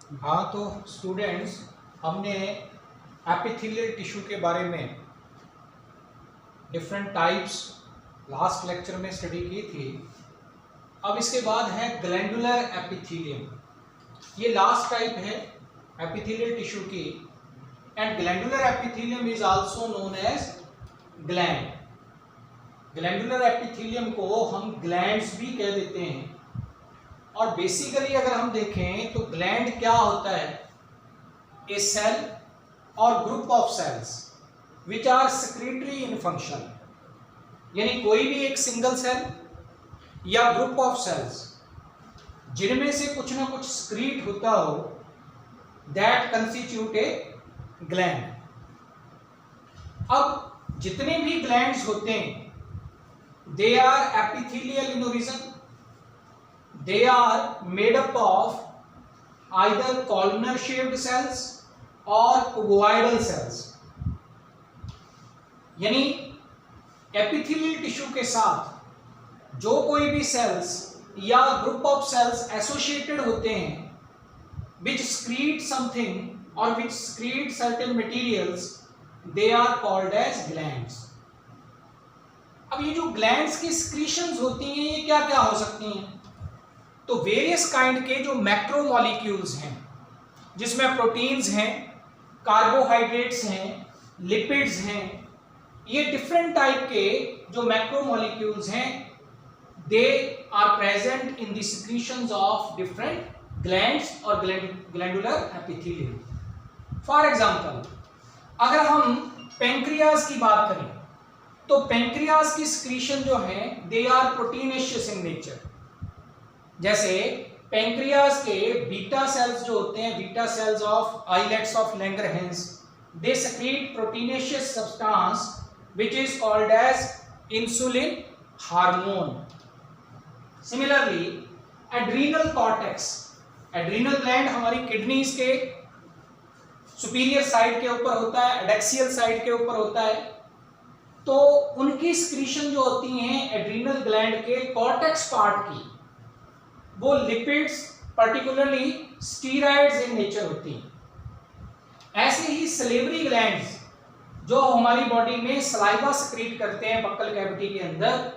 हाँ, तो स्टूडेंट्स, हमने एपिथेलियल टिश्यू के बारे में डिफरेंट टाइप्स लास्ट लेक्चर में स्टडी की थी। अब इसके बाद है ग्लैंडुलर एपिथेलियम। ये लास्ट टाइप है एपिथेलियल टिश्यू की। And glandular epithelium is also known as gland. Glandular epithelium को हम ग्लैंड्स भी कह देते हैं। और बेसिकली अगर हम देखें तो ग्लैंड क्या होता है? ए सेल और group of cells which are secretory in function, यानी कोई भी एक सिंगल सेल या ग्रुप ऑफ सेल्स जिनमें से कुछ ना कुछ सक्रीट होता हो, दैट कंस्टिट्यूट ए ग्लैंड। अब जितने भी ग्लैंड्स होते हैं they are epithelial in origin. They are made up of either columnar shaped cells or cuboidal cells। यानी एपिथेलियल टिश्यू के साथ जो कोई भी सेल्स या ग्रुप ऑफ सेल्स एसोसिएटेड होते हैं which secrete something or which secrete certain materials, they are called as glands। अब ये जो ग्लैंड्स की secretions होती हैं ये क्या क्या हो सकती हैं? तो वेरियस काइंड के जो मैक्रोमोलिक्यूल्स हैं जिसमें प्रोटीन्स हैं, कार्बोहाइड्रेट्स हैं, लिपिड्स हैं, ये डिफरेंट टाइप के जो मैक्रोमोलिक्यूल्स हैं they are present in the secretions of different glands और ग्लैंडुलर एपिथेलियम। फॉर एग्जांपल अगर हम पेंक्रियाज की बात करें तो पेंक्रियाज की सिक्रीशन जो है they are proteinaceous in nature. जैसे पेंक्रियाज के बीटा सेल्स जो होते हैं, beta cells of islets of Langerhans, they secrete proteinaceous substance which is called as insulin hormone. Similarly adrenal cortex, adrenal gland हमारी kidneys के superior side के ऊपर होता है, एडेक्सियल साइड के ऊपर होता है। तो उनकी सिक्रीशन जो होती हैं एड्रीनल ग्लैंड के कॉर्टेक्स पार्ट की, वो lipids particularly steroids in nature होती हैं। ऐसे ही सलेवरी ग्लैंड्स जो हमारी बॉडी में सलाइवा सिक्रीट करते हैं बक्कल कैविटी के अंदर,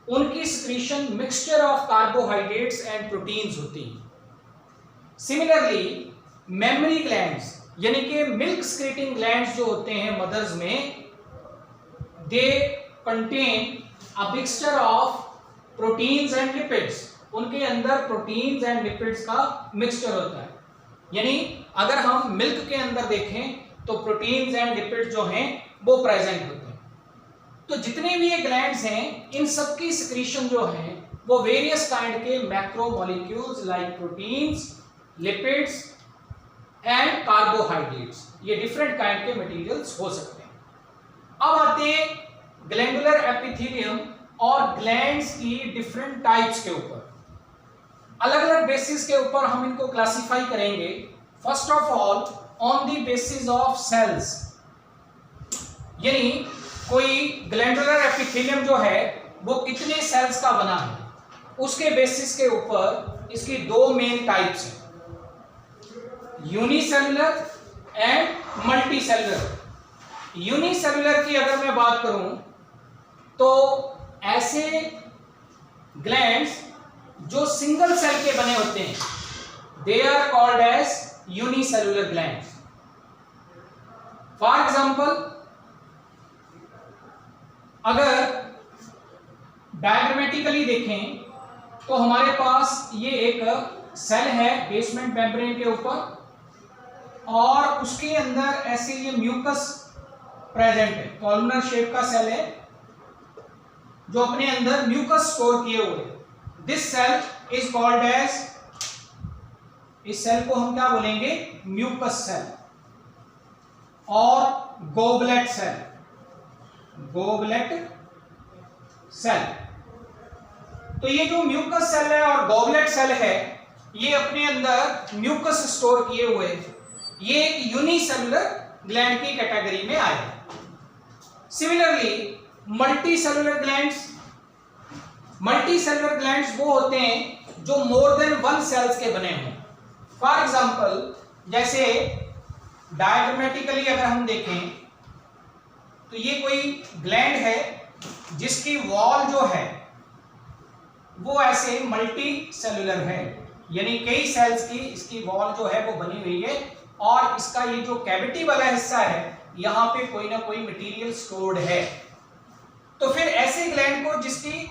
उनकी secretion mixture of carbohydrates and proteins होती हैं। सिमिलरली मेमरी ग्लैंड्स यानी कि मिल्क सिक्रीटिंग ग्लैंड्स जो होते हैं मदर्स में, they contain a mixture of proteins and lipids. उनके अंदर प्रोटीन्स एंड लिपिड्स का मिक्सचर होता है। यानी अगर हम मिल्क के अंदर देखें तो प्रोटीन्स एंड लिपिड्स जो हैं वो प्रेजेंट होते हैं। तो जितने भी ये ग्लैंड्स हैं इन सब की सिक्रीशन जो है वो वेरियस काइंड के macromolecules like proteins, lipids and carbohydrates, ये डिफरेंट काइंड के मटेरियल्स हो सकते हैं। अब आते हैं ग्लैंडुलर एपिथेलियम और ग्लैंड्स की डिफरेंट टाइप्स के ऊपर। अलग अलग बेसिस के ऊपर हम इनको क्लासिफाई करेंगे। First of all on the basis of cells, यानी कोई ग्लैंडुलर एपिथेलियम जो है वो कितने सेल्स का बना है, उसके बेसिस के ऊपर इसकी दो मेन टाइप्स हैं, यूनिसेलुलर एंड मल्टीसेलुलर। यूनिसेलुलर की अगर मैं बात करूं तो ऐसे ग्लैंड्स जो सिंगल सेल के बने होते हैं they are called as unicellular glands. For example अगर डायग्रामेटिकली देखें तो हमारे पास ये एक सेल है बेसमेंट मेम्ब्रेन के ऊपर और उसके अंदर ऐसे ये म्यूकस प्रेजेंट है, कॉलमनर शेप का सेल है जो अपने अंदर म्यूकस स्टोर किए हुए। This cell is called as, इस सेल को हम क्या बोलेंगे? म्यूकस सेल और गोबलेट सेल, गोबलेट सेल। तो ये जो म्यूकस सेल है और गोबलेट सेल है ये अपने अंदर म्यूकस स्टोर किए हुए, ये एक यूनिसेलुलर ग्लैंड की कैटेगरी में आए। Similarly multicellular glands, multicellular glands वो होते हैं जो मोर देन वन सेल्स के बने हों। फॉर एग्जाम्पल जैसे डायग्रामेटिकली अगर हम देखें तो ये कोई ग्लैंड है जिसकी वॉल जो है वो ऐसे मल्टी सेलुलर है, यानी कई सेल्स की इसकी वॉल जो है वो बनी हुई है और इसका ये जो कैविटी वाला हिस्सा है यहाँ पे कोई ना कोई मटेरियल स्टोर्ड है। तो फिर ऐसे ग्लैंड को जिसकी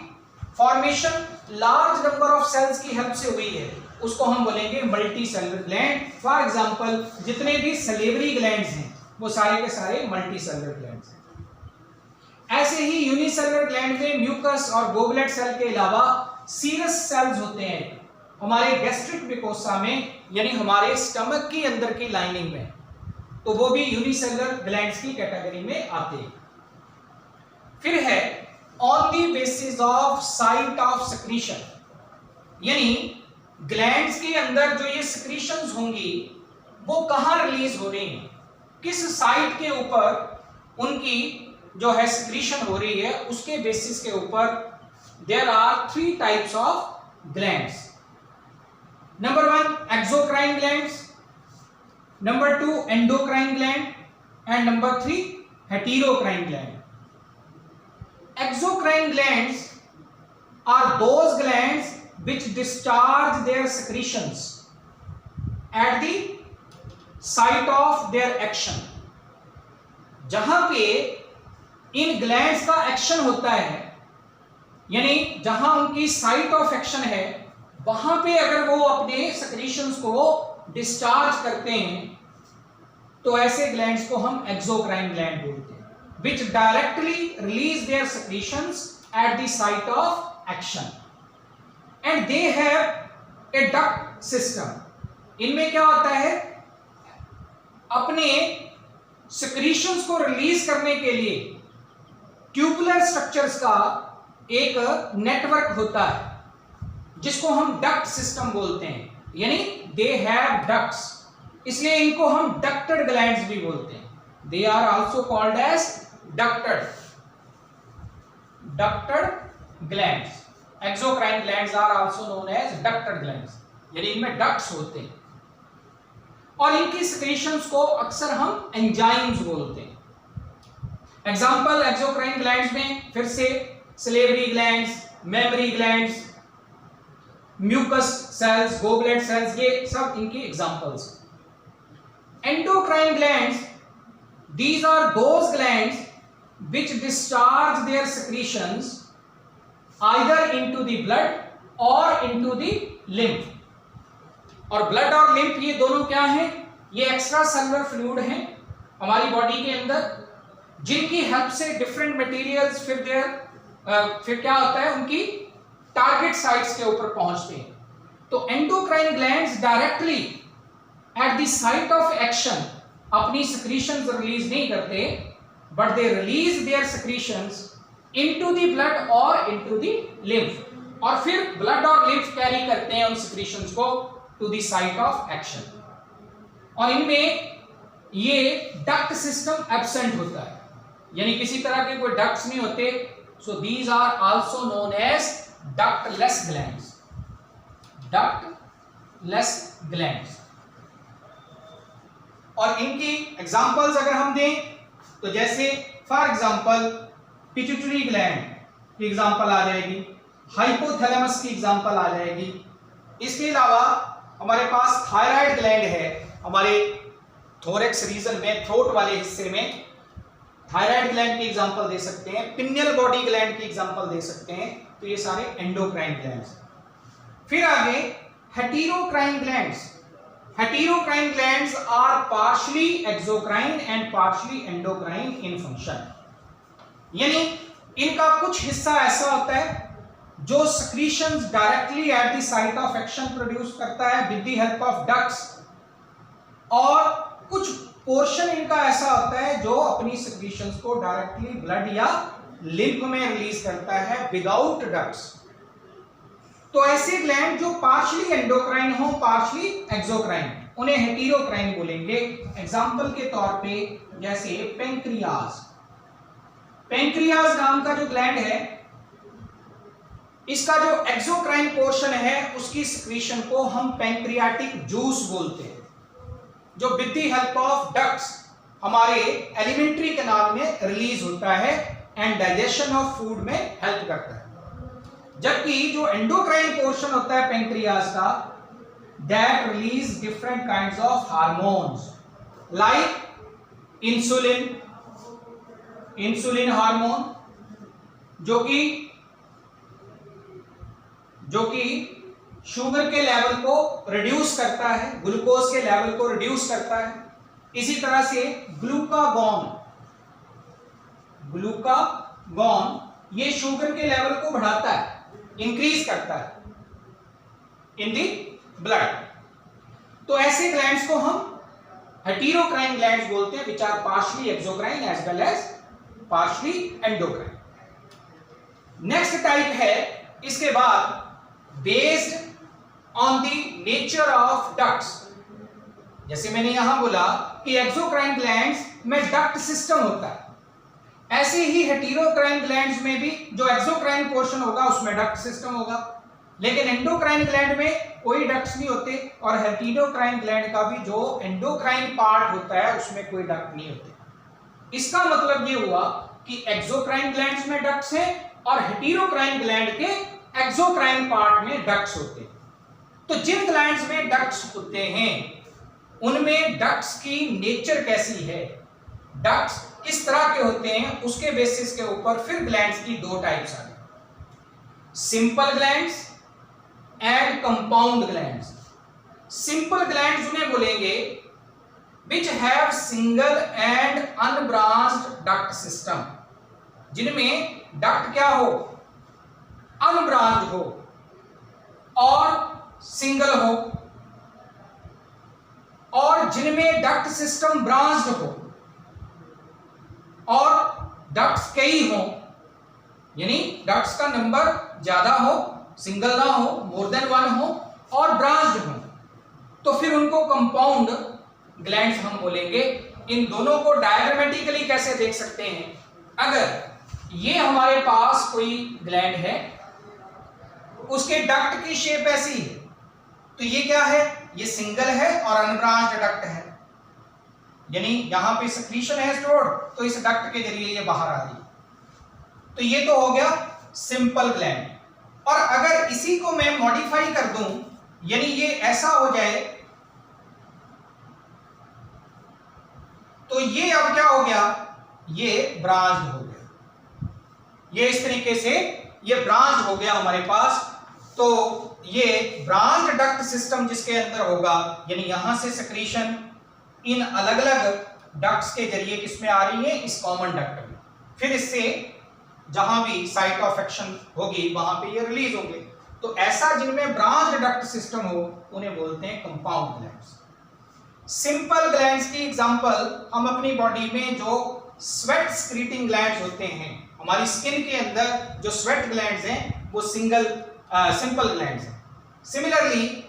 formation large number of cells की हेल्प से हुई है उसको हम बोलेंगे multicellular gland. For example जितने भी सलेवरी ग्लैंड्स हैं वो सारे के सारे मल्टी सेलुलर ग्लैंड्स हैं। ऐसे ही यूनिसेलुलर ग्लैंड में म्यूकस और गोबलेट सेल के अलावा सीरस सेल्स होते हैं हमारे गैस्ट्रिक म्यूकोसा में, यानी हमारे स्टमक की अंदर की लाइनिंग में, तो वो भी यूनिसेलुलर ग्लैंड्स की कैटेगरी में आते हैं। फिर है on the basis of site of secretion, यानी ग्लैंड्स के अंदर जो ये सेक्रीशंस होंगी वो कहां रिलीज हो रही हैं, किस साइट के ऊपर उनकी जो है सेक्रीशन हो रही है, उसके बेसिस के ऊपर there are 3 types of glands. Number 1 exocrine glands, number 2 endocrine gland and number 3 heterocrine gland. Exocrine glands are those glands which discharge their secretions at the site of their action। जहां पे इन glands का action होता है, यानी जहां उनकी site of action है, वहां पे अगर वो अपने सेक्रीशंस को डिस्चार्ज करते हैं तो ऐसे ग्लैंड्स को हम एक्सोक्राइन ग्लैंड बोलते हैं, which directly release their secretions at the site of action and they have a duct system। इनमें क्या होता है, अपने secretions को रिलीज करने के लिए ट्यूबुलर स्ट्रक्चर्स का एक नेटवर्क होता है जिसको हम डक्ट सिस्टम बोलते हैं, यानी they have ducts, इसलिए इनको हम डक्टेड ग्लैंड्स भी बोलते हैं। they are also called as ducted glands। exocrine glands are also known as ducted glands, यानी इनमें डक्ट्स होते हैं और इनकी सेक्रेशंस को अक्सर हम एंजाइम्स बोलते हैं। एग्जांपल एक्सोक्राइन ग्लैंड्स में फिर से salivary glands, mammary glands, mucus cells, goblet cells, ये सब इनकी examples. Endocrine glands, these are those glands which discharge their secretions either into the blood or into the lymph। और blood और lymph ये दोनों क्या हैं, ये एक्स्ट्रा सेलुलर फ्लूइड हैं हमारी बॉडी के अंदर, जिनकी हेल्प से डिफरेंट मटेरियल्स फिर क्या होता है, उनकी टारगेट साइट्स के ऊपर पहुंचते हैं। तो endocrine glands directly at the site of action अपनी secretions रिलीज नहीं करते, but they release their secretions into the blood or into the lymph, और फिर blood और lymph कैरी करते हैं उन secretions को to the site of action। और इनमें ये duct system absent होता है, यानी किसी तरह के कोई ducts नहीं होते, so these are also known as ductless glands। ductless glands। और इनकी एग्जांपल्स अगर हम दें तो जैसे फॉर एग्जांपल पिट्यूटरी ग्लैंड की एग्जांपल आ जाएगी, हाइपोथैलेमस की एग्जांपल आ जाएगी। इसके अलावा हमारे पास थायराइड ग्लैंड है, हमारे थोरेक्स रीजन में, थ्रोट वाले हिस्से में थायराइड ग्लैंड की एग्जांपल दे सकते हैं, पिनियल बॉडी ग्लैंड की एग्जांपल दे सकते हैं। तो ये सारे एंडोक्राइन ग्लैंड्स। फिर आगे हेटेरोक्राइन glands. Heterocrine glands are partially exocrine and partially endocrine in function, यानी इनका कुछ हिस्सा ऐसा होता है जो secretions directly at the site of action produce करता है with the help of ducts, और कुछ पोर्शन इनका ऐसा होता है जो अपनी secretions को directly blood या lymph में रिलीज करता है without ducts। तो ऐसे ग्लैंड जो पार्शली एंडोक्राइन हो, पार्शली एक्सोक्राइन, उन्हें हेटेरोक्राइन बोलेंगे। एग्जांपल के तौर पे जैसे पेंक्रियाज। पेंक्रियाज नाम का जो ग्लैंड है इसका जो एक्सोक्राइन पोर्शन है उसकी सिक्रीशन को हम पैंक्रियाटिक जूस बोलते हैं, जो with the help of ducts हमारे एलिमेंट्री कैनाल में रिलीज होता है एंड डाइजेशन ऑफ फूड में हेल्प करता है। जबकि जो एंडोक्राइन पोर्शन होता है पैंक्रियाज का, that release different kinds of hormones like insulin hormone, जो कि शुगर के लेवल को रिड्यूस करता है, ग्लूकोज के लेवल को रिड्यूस करता है। इसी तरह से ग्लूकागॉन ये शुगर के लेवल को बढ़ाता है, इंक्रीज करता है इन दी ब्लड। तो ऐसे ग्लैंड्स को हम हेटेरोक्राइन ग्लैंड्स बोलते हैं, which are partially exocrine as well as partially endocrine. Next type है इसके बाद based on the nature of ducts. जैसे मैंने यहां बोला कि एक्सोक्राइन ग्लैंड्स में डक्ट सिस्टम होता है, ऐसे ही हेटेरोक्राइन ग्लैंड्स में भी जो एक्सोक्राइन पोर्शन होगा उसमें डक्ट सिस्टम होगा, लेकिन एंडोक्राइन ग्लैंड में कोई डक्ट्स नहीं होते, और हेटेरोक्राइन ग्लैंड का भी जो एंडोक्राइन पार्ट होता है उसमें कोई डक्ट नहीं होते। इसका मतलब ये हुआ कि एक्सोक्राइन ग्लैंड्स में डक्ट्स हैं और हेटेरोक्राइन ग्लैंड के एक्सोक्राइन पार्ट में डक्ट्स होते हैं। तो जिन ग्लैंड्स में डक्ट्स होते हैं उनमें डक्ट्स की नेचर कैसी है, डक्ट्स किस तरह के होते हैं, उसके बेसिस के ऊपर फिर ग्लैंड्स की दो टाइप्स आ गई, simple glands and compound glands. Simple glands उन्हें बोलेंगे which have single and unbranched duct system, जिनमें डक्ट क्या हो, अनब्रांच हो और सिंगल हो, और जिनमें डक्ट सिस्टम ब्रांच्ड हो और डक्ट्स कई हो, यानी डक्ट्स का नंबर ज्यादा हो, सिंगल ना हो, मोर देन वन हो और ब्रांच्ड हो, तो फिर उनको कंपाउंड ग्लैंड्स हम बोलेंगे। इन दोनों को डायग्रामेटिकली कैसे देख सकते हैं, अगर ये हमारे पास कोई ग्लैंड है, उसके डक्ट की शेप ऐसी है, तो ये क्या है, ये सिंगल है और अनब्रांच्ड डक्ट है, यानी यहां पे सिक्रीशन है स्टोर्ड, तो इस डक्ट के जरिए ये बाहर आ रही है। तो ये तो हो गया सिंपल ग्लैंड। और अगर इसी को मैं मॉडिफाई कर दूं, यानी ये ऐसा हो जाए, तो ये अब क्या हो गया, ये ब्रांच हो गया, ये इस तरीके से ये ब्रांच हो गया हमारे पास। तो ये ब्रांच डक्ट सिस्टम जिसके अंदर होगा, यानी यहां से सिक्रीशन इन अलग अलग डक्ट्स के जरिए किसमें आ रही है, इस कॉमन डक्ट में, फिर इससे जहां भी साइट ऑफ एक्शन होगी वहां पे ये रिलीज होंगे। तो ऐसा जिनमें ब्रांच डक्ट सिस्टम हो उन्हें बोलते हैं कंपाउंड ग्लैंड्स। सिंपल ग्लैंड्स की एग्जांपल हम अपनी बॉडी में जो स्वेट स्क्रीटिंग ग्लैंड्स होते हैं, हमारी स्किन के अंदर जो स्वेट ग्लैंड्स हैं वो सिंपल ग्लैंड्स हैं। सिमिलरली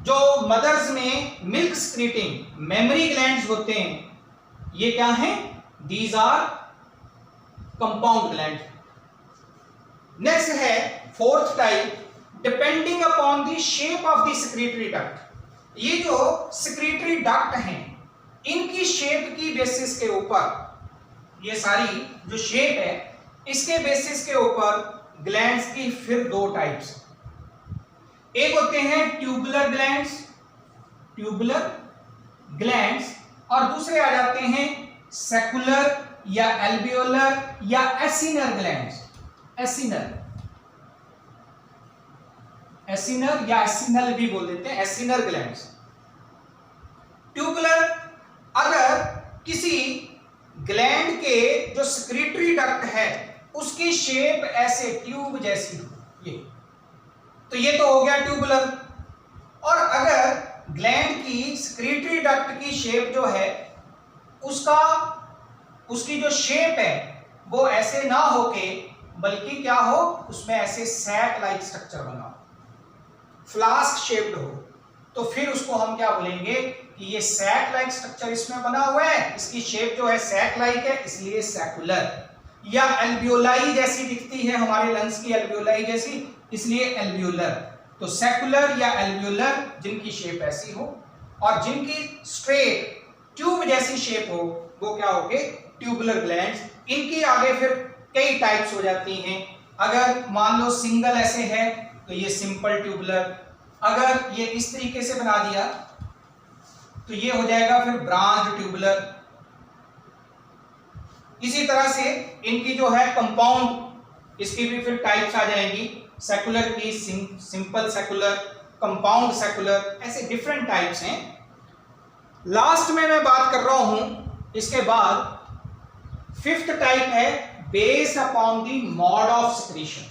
जो मदर्स में मिल्क स्क्रीटिंग मेमरी ग्लैंड्स होते हैं, ये क्या हैं, these are compound gland. Next है fourth type, depending upon the shape of the secretory duct. ये जो सेक्रेटरी डक्ट हैं, इनकी शेप की बेसिस के ऊपर, ये सारी जो शेप है इसके बेसिस के ऊपर ग्लैंड्स की फिर दो टाइप्स, एक होते हैं ट्यूबुलर ग्लैंड्स और दूसरे आ जाते हैं सेकुलर या एल्वियोलर या एसिनर ग्लैंड्स। एसिनर या एसिनल भी बोल देते हैं, एसिनर ग्लैंड्स। ट्यूबुलर, अगर किसी ग्लैंड के जो सेक्रेटरी डक्ट है उसकी शेप ऐसे ट्यूब जैसी हो, ये तो ये तो हो गया ट्यूबुलर। और अगर ग्लैंड की सेक्रेटरी डक्ट की शेप जो है उसकी जो शेप है वो ऐसे ना होके बल्कि क्या हो, उसमें ऐसे सैक लाइक स्ट्रक्चर बना हो, फ्लास्क शेप्ड हो, तो फिर उसको हम क्या बोलेंगे कि ये सैक लाइक स्ट्रक्चर इसमें बना हुआ है, इसकी शेप जो है सैक लाइक है, इसलिए सेकुलर। या एल्वियोलाई जैसी दिखती है, हमारे लंग्स की एल्वियोलाई जैसी, इसलिए एल्वियोलर। तो सेकुलर या एल्वियोलर जिनकी शेप ऐसी हो और जिनकी स्ट्रेट ट्यूब जैसी शेप हो वो क्या हो गए? Tubular glands. इनकी आगे फिर कई टाइप्स हो जाती हैं। अगर मान लो सिंगल ऐसे है तो ये सिंपल ट्यूबुलर, अगर ये इस तरीके से बना दिया तो ये हो जाएगा फिर ब्रांच ट्यूबुलर। इसी तरह से इनकी जो है कंपाउंड, इसकी भी फिर टाइप्स आ जाएंगी, सेकुलर की सिंपल सेकुलर, कंपाउंड सेकुलर, ऐसे डिफरेंट टाइप्स हैं। लास्ट में मैं बात कर रहा हूं इसके बाद फिफ्थ टाइप है based upon the mode of secretion.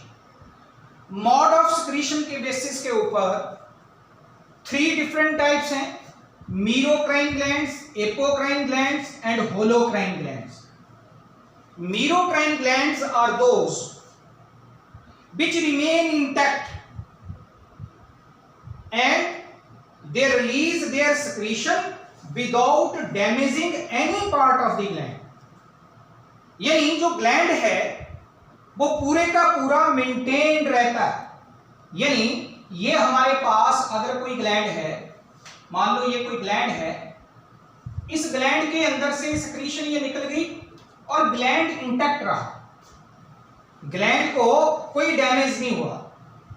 Mode of secretion के बेसिस के ऊपर 3 डिफरेंट टाइप्स हैं, मीरोक्राइन glands, apocrine glands and holocrine glands. Merocrine glands are those which remain intact and they release their secretion without damaging any part of the gland। यानी जो gland है वो पूरे का पूरा मेंटेन्ड रहता है। यानी ये हमारे पास अगर कोई ग्लैंड है, मान लो ये कोई ग्लैंड है, इस ग्लैंड के अंदर से सिक्रीशन ये निकल गई और ग्लैंड इंटैक्ट रहा, ग्लैंड को कोई डैमेज नहीं हुआ।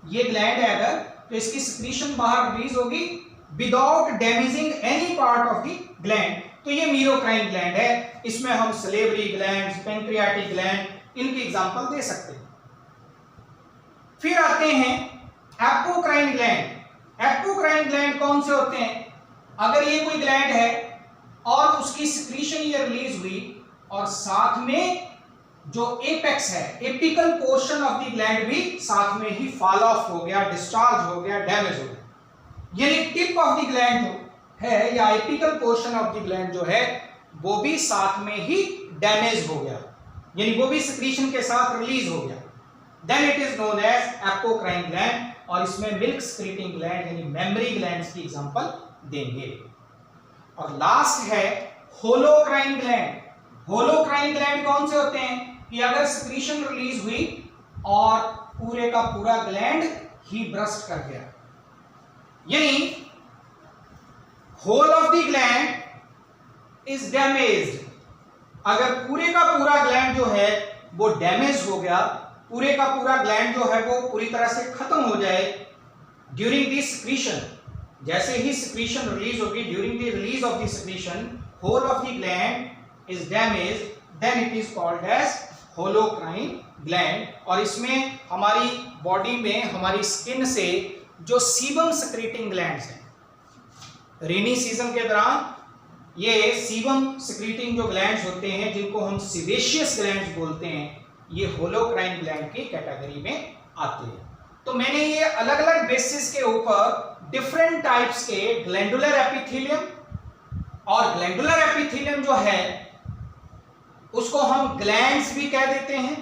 ये ग्लैंड है अगर, तो इसकी सिक्रीशन बाहर रिलीज होगी without damaging any part of the gland, तो ये मीरोक्राइन ग्लैंड है। इसमें हम सलेवरी ग्लैंड, पेंक्रियाटिक ग्लैंड, इनकी एग्जांपल दे सकते हैं। फिर आते हैं एपोक्राइन ग्लैंड। एपोक्राइन ग्लैंड कौन से होते हैं? अगर ये कोई ग्लैंड है और उसकी सिक्रीशन ये रिलीज हुई और साथ में जो एपेक्स है, apical portion of the gland भी साथ में ही फॉल ऑफ हो गया, डिस्चार्ज हो गया, डैमेज हो गया, यानी टिप ऑफ द ग्लैंड है या apical portion of the gland जो है वो भी साथ में ही डैमेज हो गया, यानी वो भी सिक्रीशन के साथ रिलीज हो गया, then it is known as apocrine gland. और इसमें मिल्क सिक्रीटिंग ग्लैंड यानी मेमरी ग्लैंड्स की एग्जांपल देंगे। और लास्ट है होलोक्राइन ग्लैंड। होलोक्राइन ग्लैंड कौन से होते हैं कि अगर सिक्रीशन रिलीज हुई और पूरे का पूरा ग्लैंड ही ब्रस्ट कर गया, यानी whole of the gland is damaged. अगर पूरे का पूरा ग्लैंड जो है वो डैमेज हो गया, पूरे का पूरा ग्लैंड जो है वो पूरी तरह से खत्म हो जाए ड्यूरिंग द सिक्रीशन, जैसे ही सिक्रीशन रिलीज होगी, during the release of the secretion whole of the gland is damaged, then it is called as holocrine gland। और इसमें हमारी बॉडी में, हमारी स्किन से जो सीबम सिक्रीटिंग ग्लैंड्स हैं, रेनी सीजन के दौरान ये सीबम सिक्रीटिंग जो ग्लैंड्स होते हैं जिनको हम सीबेशियस ग्लैंड्स बोलते हैं, ये होलोक्राइन ग्लैंड की कैटेगरी में आते हैं। तो मैंने ये अलग अलग बेसिस के ऊपर डिफरेंट टाइप्स के ग्लैंडुलर एपिथेलियम, और ग्लैंडुलर एपिथेलियम जो है उसको हम ग्लैंड्स भी कह देते हैं,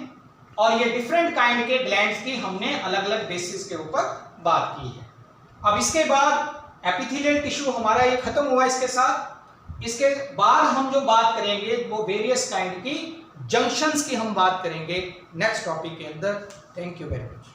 और ये डिफरेंट काइंड के ग्लैंड्स की हमने अलग अलग बेसिस के ऊपर बात की है। अब इसके बाद एपिथेलियल टिश्यू हमारा ये खत्म हुआ इसके साथ। इसके बाद हम जो बात करेंगे वो वेरियस काइंड की जंक्शंस की हम बात करेंगे नेक्स्ट टॉपिक के अंदर। Thank you very much.